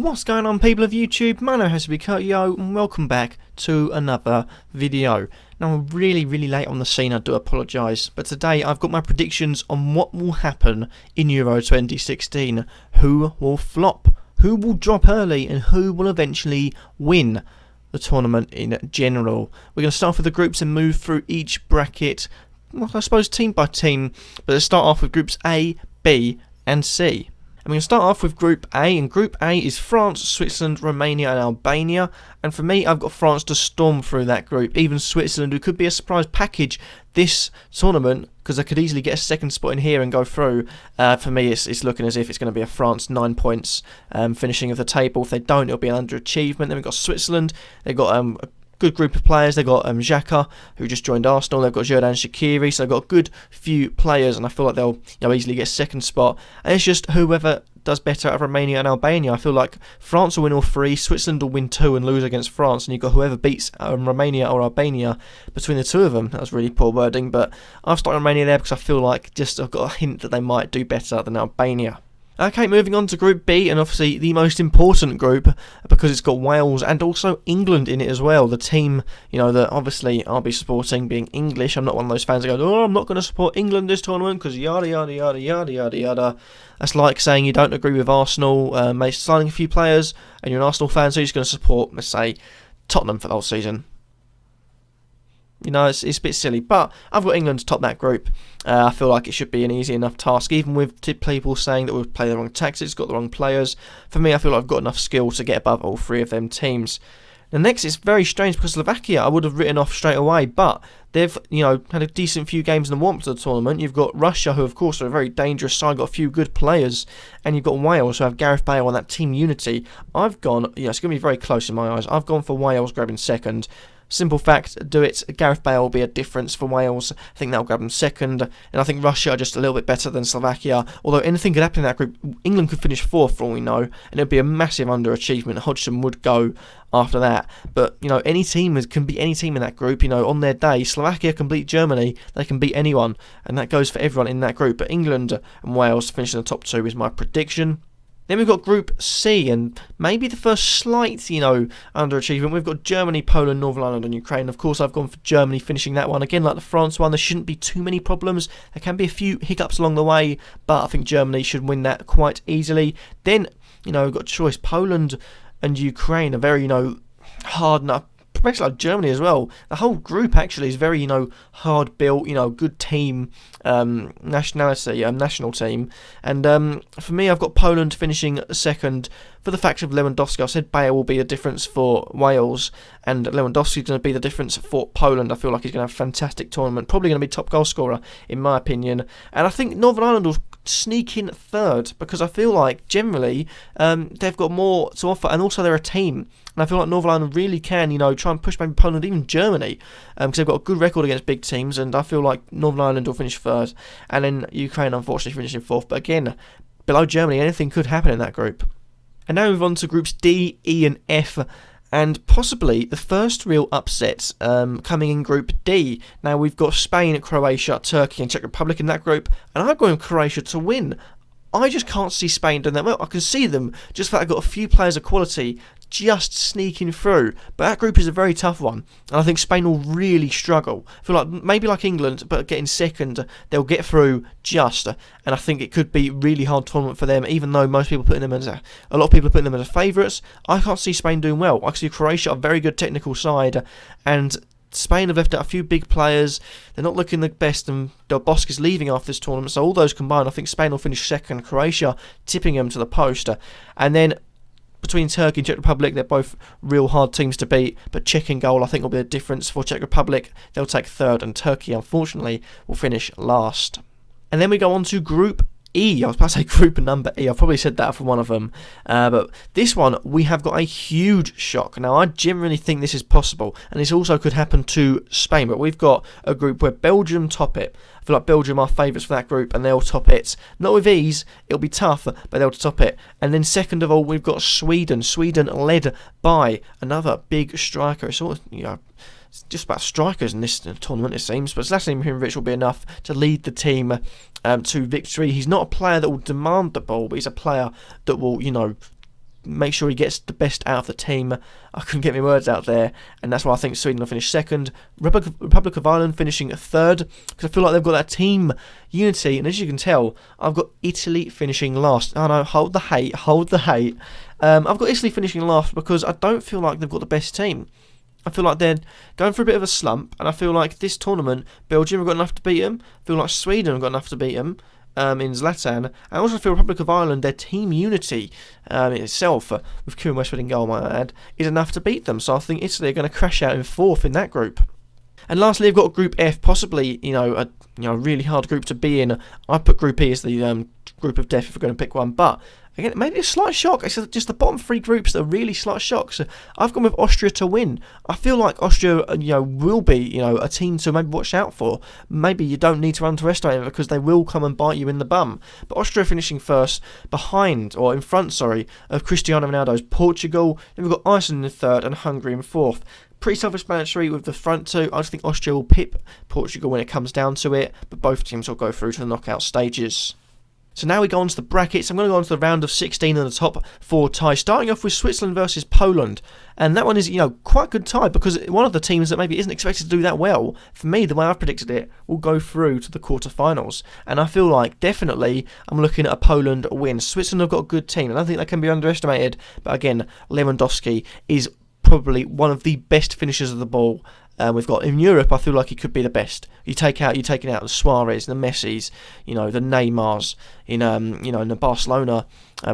What's going on, people of YouTube? My name has to be Kurtyoy and welcome back to another video. Now I'm really late on the scene, I do apologise, but today I've got my predictions on what will happen in Euro 2016. Who will flop, who will drop early, and who will eventually win the tournament in general. We're going to start off with the groups and move through each bracket, well, I suppose team by team, but let's start off with groups A, B and C. And we're going to start off with Group A, and Group A is France, Switzerland, Romania and Albania. And for me, I've got France to storm through that group, even Switzerland, who could be a surprise package this tournament, because they could easily get a second spot in here and go through. For me, it's looking as if it's going to be a France 9 points finishing of the table. If they don't, it'll be an underachievement. Then we've got Switzerland, they've got a good group of players. They've got Xhaka, who just joined Arsenal. They've got Xherdan Shaqiri, so they've got a good few players, and I feel like they'll easily get second spot. And it's just whoever does better out of Romania and Albania. I feel like France will win all three, Switzerland will win two and lose against France, and you've got whoever beats Romania or Albania between the two of them. That was really poor wording, but I've started Romania there because I feel like I've got a hint that they might do better than Albania. Okay, moving on to Group B, and obviously the most important group because it's got Wales and also England in it as well. The team, that obviously I'll be supporting being English. I'm not one of those fans that go, oh, I'm not going to support England this tournament because yada yada yada yada yada yada. That's like saying you don't agree with Arsenal signing a few players and you're an Arsenal fan, so you're just going to support, let's say, Tottenham for the whole season. It's a bit silly, but I've got England to top that group. I feel like it should be an easy enough task, even with people saying that we've played the wrong tactics, got the wrong players. For me, I feel like I've got enough skill to get above all three of them teams. The next is very strange because Slovakia I would have written off straight away, but they've had a decent few games in the warm-up to the tournament. You've got Russia, who of course are a very dangerous side, got a few good players, and you've got Wales, who have Gareth Bale on that team unity. I've gone, it's going to be very close in my eyes. I've gone for Wales grabbing second. Simple fact, do it. Gareth Bale will be a difference for Wales. I think that'll grab them second. And I think Russia are just a little bit better than Slovakia. Although anything could happen in that group. England could finish fourth for all we know. And it would be a massive underachievement. Hodgson would go after that. But, any team can beat any team in that group. On their day, Slovakia can beat Germany. They can beat anyone. And that goes for everyone in that group. But England and Wales to finish in the top two is my prediction. Then we've got Group C, and maybe the first slight, underachievement. We've got Germany, Poland, Northern Ireland and Ukraine. Of course, I've gone for Germany finishing that one. Again, like the France one, there shouldn't be too many problems. There can be a few hiccups along the way, but I think Germany should win that quite easily. Then, we've got a choice. Poland and Ukraine are very, hard enough. Especially like Germany as well. The whole group actually is very, hard built, good team, national team. And for me, I've got Poland finishing second for the fact of Lewandowski. I said Bale will be the difference for Wales, and Lewandowski is going to be the difference for Poland. I feel like he's going to have a fantastic tournament. Probably going to be top goal scorer, in my opinion. And I think Northern Ireland will sneak in third because I feel like generally they've got more to offer, and also they're a team. And I feel like Northern Ireland really can, try and push maybe Poland, even Germany, because they've got a good record against big teams, and I feel like Northern Ireland will finish third, and then Ukraine unfortunately finishing fourth. But again, below Germany, anything could happen in that group. And now we move on to groups D, E and F, and possibly the first real upset coming in Group D. Now we've got Spain, Croatia, Turkey and Czech Republic in that group, and I'm going Croatia to win. I just can't see Spain doing that well. I can see them, just that I've got a few players of quality just sneaking through. But that group is a very tough one, and I think Spain will really struggle. I feel like maybe like England, but getting second, they'll get through just. And I think it could be a really hard tournament for them, even though most people are putting them as a lot of people are putting them as favourites. I can't see Spain doing well. I can see Croatia, a very good technical side, and Spain have left out a few big players. They're not looking the best, and Del Bosque is leaving after this tournament. So all those combined, I think Spain will finish second. Croatia tipping them to the post. And then between Turkey and Czech Republic, they're both real hard teams to beat. But Czech in goal, I think, will be a difference for Czech Republic. They'll take third, and Turkey, unfortunately, will finish last. And then we go on to Group E. I was about to say group number E. I've probably said that for one of them. But this one, we have got a huge shock. Now, I genuinely think this is possible. And this also could happen to Spain. But we've got a group where Belgium top it. I feel like Belgium are favourites for that group, and they'll top it. Not with ease. It'll be tough, but they'll top it. And then second of all, we've got Sweden. Sweden led by another big striker. It's all, it's just about strikers in this tournament, it seems. But Zlatan Ibrahimovic will be enough to lead the team to victory. He's not a player that will demand the ball, but he's a player that will, make sure he gets the best out of the team. I couldn't get my words out there, and that's why I think Sweden will finish second. Republic of Ireland finishing third, because I feel like they've got that team unity, and as you can tell, I've got Italy finishing last. Oh no, hold the hate. I've got Italy finishing last because I don't feel like they've got the best team. I feel like they're going for a bit of a slump, and I feel like this tournament, Belgium have got enough to beat them. I feel like Sweden have got enough to beat them in Zlatan. I also feel Republic of Ireland, their team unity in itself, with Kieran Westwood in goal, might I add, is enough to beat them. So I think Italy are going to crash out in fourth in that group. And lastly, we've got Group F, possibly a really hard group to be in. I put Group E as the group of death if we're going to pick one, but again, maybe a slight shock. It's just the bottom three groups that are really slight shocks. So I've gone with Austria to win. I feel like Austria, will be, a team to maybe watch out for. Maybe you don't need to underestimate them because they will come and bite you in the bum. But Austria finishing first, in front, of Cristiano Ronaldo's Portugal. Then we've got Iceland in third and Hungary in fourth. Pretty self-explanatory with the front two. I just think Austria will pip Portugal when it comes down to it, but both teams will go through to the knockout stages. So now we go on to the brackets. I'm going to go on to the round of 16 and the top four ties, starting off with Switzerland versus Poland. And that one is, quite a good tie because one of the teams that maybe isn't expected to do that well, for me, the way I've predicted it, will go through to the quarterfinals. And I feel like definitely I'm looking at a Poland win. Switzerland have got a good team. I don't think they can be underestimated. But again, Lewandowski is probably one of the best finishers of the ball we've got in Europe. I feel like he could be the best. You're taking out the Suarez, the Messis, the Neymars in the Barcelona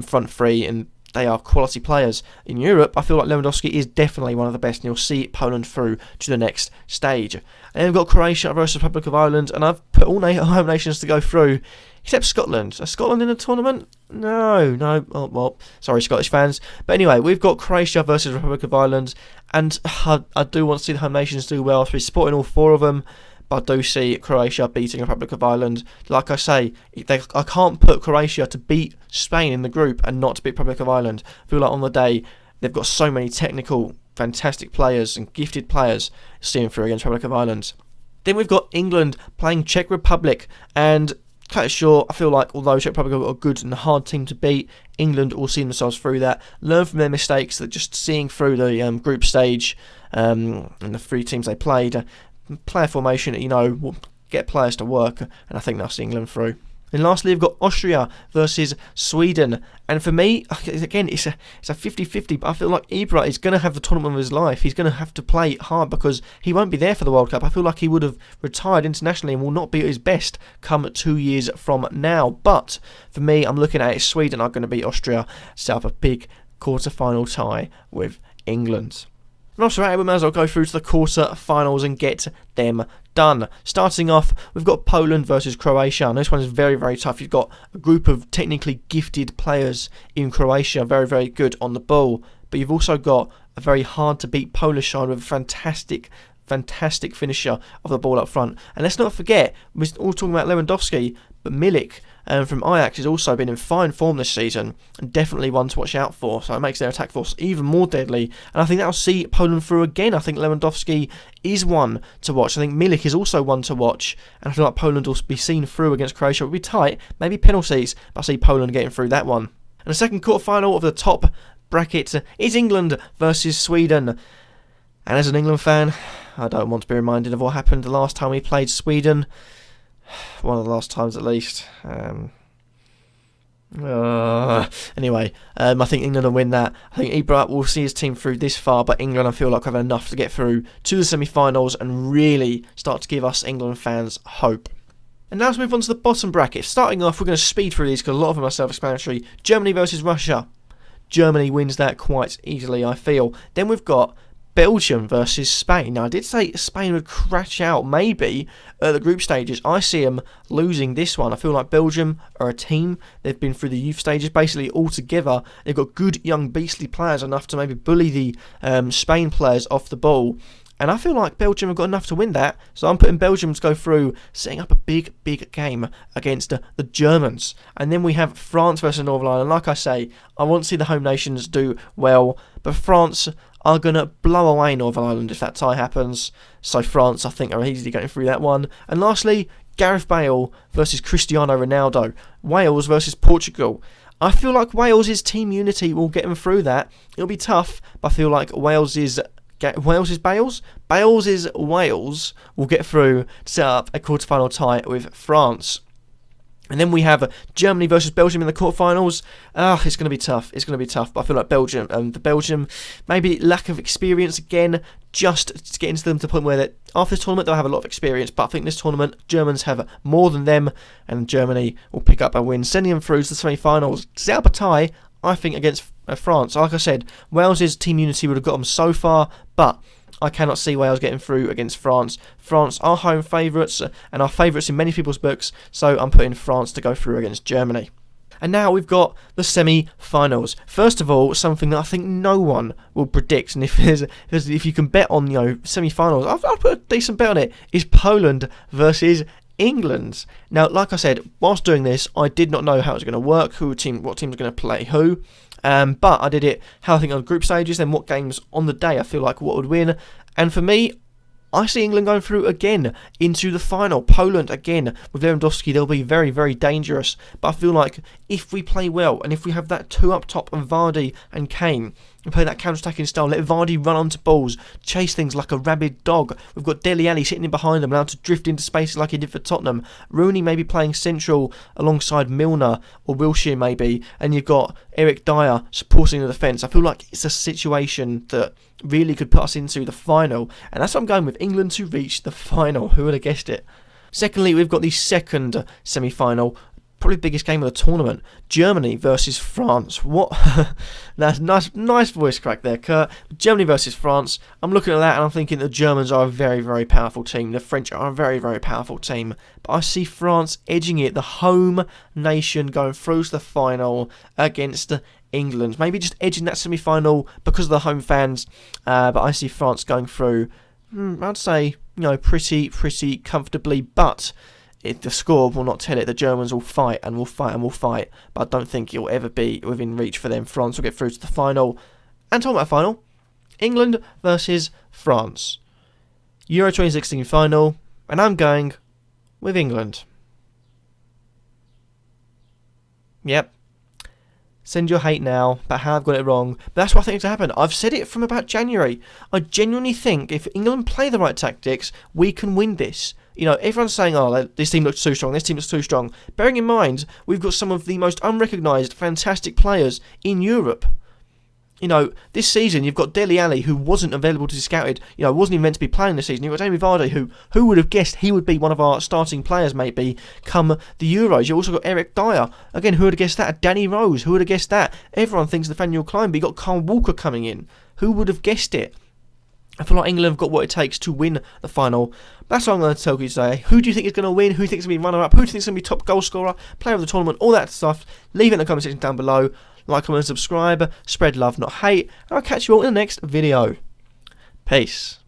front three, and they are quality players. In Europe, I feel like Lewandowski is definitely one of the best, and you'll see Poland through to the next stage. And then we've got Croatia versus Republic of Ireland, and I've put all home nations to go through, except Scotland. Is Scotland in the tournament? No. Oh, well, sorry, Scottish fans. But anyway, we've got Croatia versus Republic of Ireland, and I do want to see the home nations do well. So we're supporting all four of them. But I do see Croatia beating Republic of Ireland. Like I say, I can't put Croatia to beat Spain in the group and not to beat Republic of Ireland. I feel like on the day, they've got so many technical, fantastic players and gifted players steering through against Republic of Ireland. Then we've got England playing Czech Republic, and cut it short, I feel like although Czech Republic have got a good and hard team to beat, England will see themselves through that, learn from their mistakes, that just seeing through the group stage and the three teams they played, player formation, get players to work, and I think they'll see England through. And lastly, we've got Austria versus Sweden. And for me, again, it's a 50-50, but I feel like Ibra is going to have the tournament of his life. He's going to have to play hard because he won't be there for the World Cup. I feel like he would have retired internationally and will not be at his best come 2 years from now. But for me, I'm looking at it, Sweden are going to beat Austria, set up a big quarter-final tie with England. And also, we may as well go through to the quarter-finals and get them done. Starting off, we've got Poland versus Croatia, and this one is very, very tough. You've got a group of technically gifted players in Croatia, very, very good on the ball, but you've also got a very hard-to-beat Polish side with a fantastic finisher of the ball up front. And let's not forget, we're all talking about Lewandowski, but Milik from Ajax has also been in fine form this season and definitely one to watch out for, so it makes their attack force even more deadly, and I think that'll see Poland through again. I think Lewandowski is one to watch. I think Milik is also one to watch, and I feel like Poland will be seen through against Croatia. It will be tight, maybe penalties, but I see Poland getting through that one. And the second quarter-final of the top bracket is England versus Sweden, and as an England fan, I don't want to be reminded of what happened the last time we played Sweden. One of the last times at least. Anyway, I think England will win that. I think Ibra will see his team through this far, but England I feel like have enough to get through to the semi-finals and really start to give us England fans hope. And now let's move on to the bottom bracket. Starting off, we're going to speed through these because a lot of them are self-explanatory. Germany versus Russia. Germany wins that quite easily, I feel. Then we've got Belgium versus Spain. Now, I did say Spain would crash out maybe at the group stages. I see them losing this one. I feel like Belgium are a team. They've been through the youth stages basically all together. They've got good young beastly players enough to maybe bully the Spain players off the ball. And I feel like Belgium have got enough to win that. So I'm putting Belgium to go through, setting up a big game against the Germans. And then we have France versus Northern Ireland. Like I say, I want to see the home nations do well. But France are going to blow away Northern Ireland if that tie happens. So France, I think, are easily getting through that one. And lastly, Gareth Bale versus Cristiano Ronaldo. Wales versus Portugal. I feel like Wales' team unity will get them through that. It'll be tough, but I feel like Wales will get through to set up a quarter-final tie with France. And then we have Germany versus Belgium in the quarterfinals. It's going to be tough. It's going to be tough. But I feel like Belgium, maybe lack of experience again, just getting to them to the point where that after this tournament they'll have a lot of experience. But I think this tournament, Germans have more than them, and Germany will pick up a win, sending them through to the semi-finals. To set up a tie, I think, against France. Like I said, Wales' team unity would have got them so far, but I cannot see Wales getting through against France. France are home favourites and are favourites in many people's books, so I'm putting France to go through against Germany. And now we've got the semi-finals. First of all, something that I think no one will predict, and if you can bet on semi-finals, I'll put a decent bet on it, is Poland versus England. Now, like I said, whilst doing this, I did not know how it was going to work, what team was going to play who. But I did it how I think on group stages, then what games on the day I feel like what would win. And for me, I see England going through again into the final. Poland again with Lewandowski, they'll be very, very dangerous. But I feel like if we play well and if we have that two up top of Vardy and Kane and play that counter-attacking style, let Vardy run onto balls, chase things like a rabid dog. We've got Dele Alli sitting in behind them, allowed to drift into spaces like he did for Tottenham. Rooney maybe playing central alongside Milner or Wilshere maybe, and you've got Eric Dyer supporting the defence. I feel like it's a situation that really could put us into the final, and that's what I'm going with, England to reach the final. Who would have guessed it? Secondly, we've got the second semi-final, probably the biggest game of the tournament, Germany versus France. What? That's nice voice crack there, Kurt. Germany versus France. I'm looking at that and I'm thinking the Germans are a very, very powerful team. The French are a very, very powerful team. But I see France edging it, the home nation going through to the final against England. Maybe just edging that semi-final because of the home fans. But I see France going through, I'd say, pretty comfortably. But the score will not tell it. The Germans will fight and will fight and will fight. But I don't think it'll ever be within reach for them. France will get through to the final. And talking about final, England versus France. Euro 2016 final. And I'm going with England. Yep. Send your hate now about how I've got it wrong. But that's what I think is to happen. I've said it from about January. I genuinely think if England play the right tactics, we can win this. Everyone's saying, this team looks too strong, this team looks too strong. Bearing in mind, we've got some of the most unrecognised, fantastic players in Europe. This season, you've got Dele Alli, who wasn't available to be scouted, wasn't even meant to be playing this season. You've got Jamie Vardy, who would have guessed he would be one of our starting players, maybe, come the Euros. You've also got Eric Dyer. Again, who would have guessed that? Danny Rose, who would have guessed that? Everyone thinks Nathaniel Klein, but you've got Kyle Walker coming in. Who would have guessed it? I feel like England have got what it takes to win the final. That's what I'm going to tell you today. Who do you think is going to win? Who do you think is going to be runner-up? Who do you think is going to be top goal scorer? Player of the tournament? All that stuff. Leave it in the comment section down below. Like, comment, and subscribe. Spread love, not hate. And I'll catch you all in the next video. Peace.